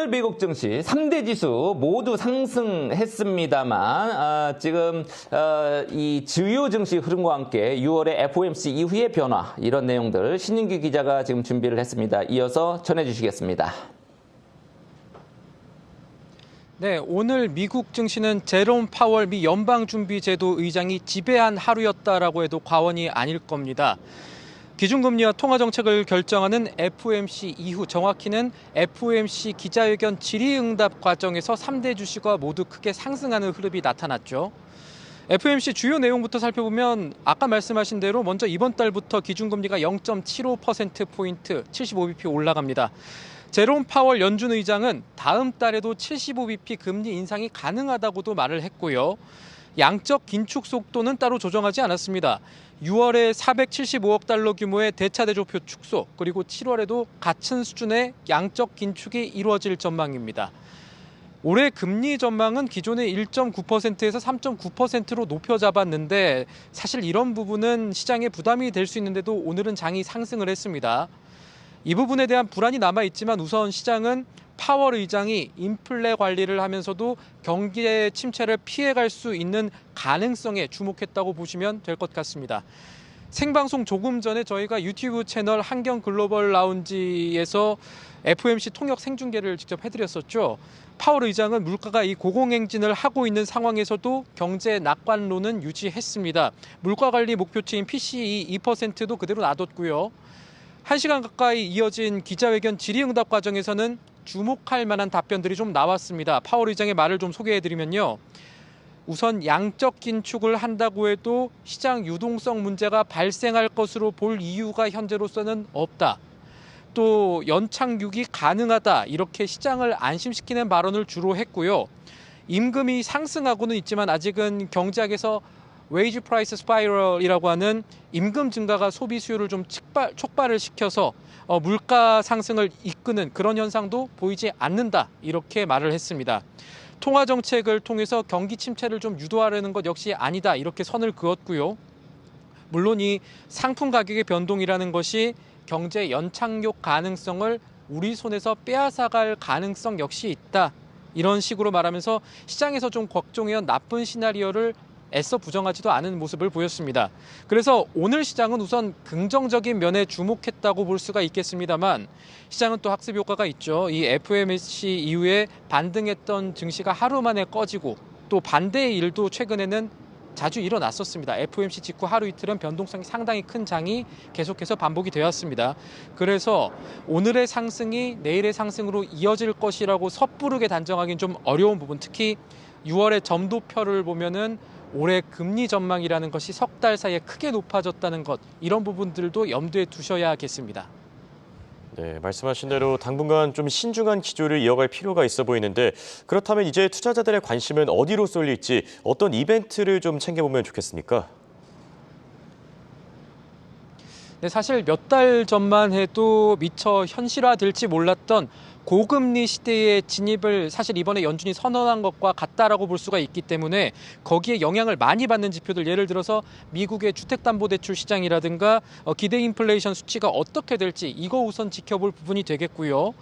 오늘 미국 증시 3대 지수 모두 상승했습니다만 지금 이 주요 증시 흐름과 함께 6월의 FOMC 이후의 변화 이런 내용들 신인규 기자가 지금 준비를 했습니다. 이어서 전해주시겠습니다. 네, 오늘 미국 증시는 제롬 파월 미 연방준비제도 의장이 지배한 하루였다라고 해도 과언이 아닐 겁니다. 기준금리와 통화정책을 결정하는 FOMC 이후, 정확히는 FOMC 기자회견 질의응답 과정에서 3대 주식과 모두 크게 상승하는 흐름이 나타났죠. FOMC 주요 내용부터 살펴보면 아까 말씀하신 대로 먼저 이번 달부터 기준금리가 0.75%포인트 75bp 올라갑니다. 제롬 파월 연준 의장은 다음 달에도 75bp 금리 인상이 가능하다고도 말을 했고요. 양적 긴축 속도는 따로 조정하지 않았습니다. 6월에 475억 달러 규모의 대차대조표 축소, 그리고 7월에도 같은 수준의 양적 긴축이 이루어질 전망입니다. 올해 금리 전망은 기존의 1.9%에서 3.9%로 높여 잡았는데 사실 이런 부분은 시장에 부담이 될 수 있는데도 오늘은 장이 상승을 했습니다. 이 부분에 대한 불안이 남아있지만 우선 시장은 파월 의장이 인플레 관리를 하면서도 경기의 침체를 피해갈 수 있는 가능성에 주목했다고 보시면 될 것 같습니다. 생방송 조금 전에 저희가 유튜브 채널 한경글로벌 라운지에서 FOMC 통역 생중계를 직접 해드렸었죠. 파월 의장은 물가가 이 고공행진을 하고 있는 상황에서도 경제 낙관론은 유지했습니다. 물가 관리 목표치인 PCE 2%도 그대로 놔뒀고요. 1시간 가까이 이어진 기자회견 질의응답 과정에서는 주목할 만한 답변들이 좀 나왔습니다. 파월 의장의 말을 좀 소개해드리면요. 우선 양적 긴축을 한다고 해도 시장 유동성 문제가 발생할 것으로 볼 이유가 현재로서는 없다. 또 연착륙이 가능하다. 이렇게 시장을 안심시키는 발언을 주로 했고요. 임금이 상승하고는 있지만 아직은 경제학에서 웨이지 프라이스 스파이럴이라고 하는 임금 증가가 소비 수요를 좀 촉발을 시켜서 물가 상승을 이끄는 그런 현상도 보이지 않는다. 이렇게 말을 했습니다. 통화 정책을 통해서 경기 침체를 좀 유도하려는 것 역시 아니다. 이렇게 선을 그었고요. 물론 이 상품 가격의 변동이라는 것이 경제 연착륙 가능성을 우리 손에서 빼앗아갈 가능성 역시 있다. 이런 식으로 말하면서 시장에서 좀 걱정해온 나쁜 시나리오를 애써 부정하지도 않은 모습을 보였습니다. 그래서 오늘 시장은 우선 긍정적인 면에 주목했다고 볼 수가 있겠습니다만 시장은 또 학습 효과가 있죠. 이 FOMC 이후에 반등했던 증시가 하루 만에 꺼지고 또 반대의 일도 최근에는 자주 일어났었습니다. FOMC 직후 하루 이틀은 변동성이 상당히 큰 장이 계속해서 반복이 되었습니다. 그래서 오늘의 상승이 내일의 상승으로 이어질 것이라고 섣부르게 단정하기는 좀 어려운 부분, 특히 6월의 점도표를 보면은 올해 금리 전망이라는 것이 석 달 사이에 크게 높아졌다는 것, 이런 부분들도 염두에 두셔야겠습니다. 네, 말씀하신 대로 당분간 좀 신중한 기조를 이어갈 필요가 있어 보이는데 그렇다면 이제 투자자들의 관심은 어디로 쏠릴지 어떤 이벤트를 좀 챙겨보면 좋겠습니까? 네, 사실 몇 달 전만 해도 미처 현실화될지 몰랐던 고금리 시대의 진입을 사실 이번에 연준이 선언한 것과 같다라고 볼 수가 있기 때문에 거기에 영향을 많이 받는 지표들, 예를 들어서 미국의 주택담보대출 시장이라든가 기대 인플레이션 수치가 어떻게 될지 이거 우선 지켜볼 부분이 되겠고요.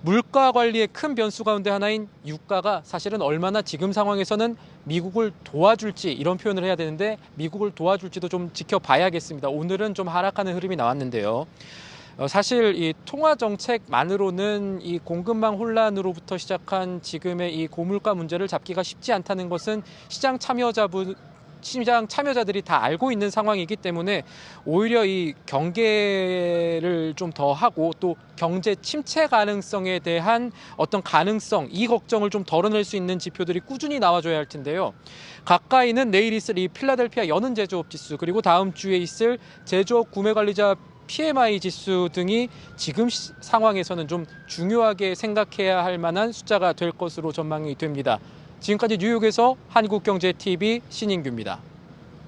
물가 관리의 큰 변수 가운데 하나인 유가가 사실은 얼마나 지금 상황에서는 미국을 도와줄지, 이런 표현을 해야 되는데 미국을 도와줄지도 좀 지켜봐야겠습니다. 오늘은 좀 하락하는 흐름이 나왔는데요. 사실 이 통화 정책만으로는 이 공급망 혼란으로부터 시작한 지금의 이 고물가 문제를 잡기가 쉽지 않다는 것은 시장 참여자들이 다 알고 있는 상황이기 때문에 오히려 이 경계를 좀 더 하고 또 경제 침체 가능성에 대한 어떤 가능성, 이 걱정을 좀 덜어낼 수 있는 지표들이 꾸준히 나와줘야 할 텐데요. 가까이는 내일 있을 이 필라델피아 여는 제조업 지수, 그리고 다음 주에 있을 제조업 구매 관리자 PMI 지수 등이 지금 상황에서는 좀 중요하게 생각해야 할 만한 숫자가 될 것으로 전망이 됩니다. 지금까지 뉴욕에서 한국경제TV 신인규입니다.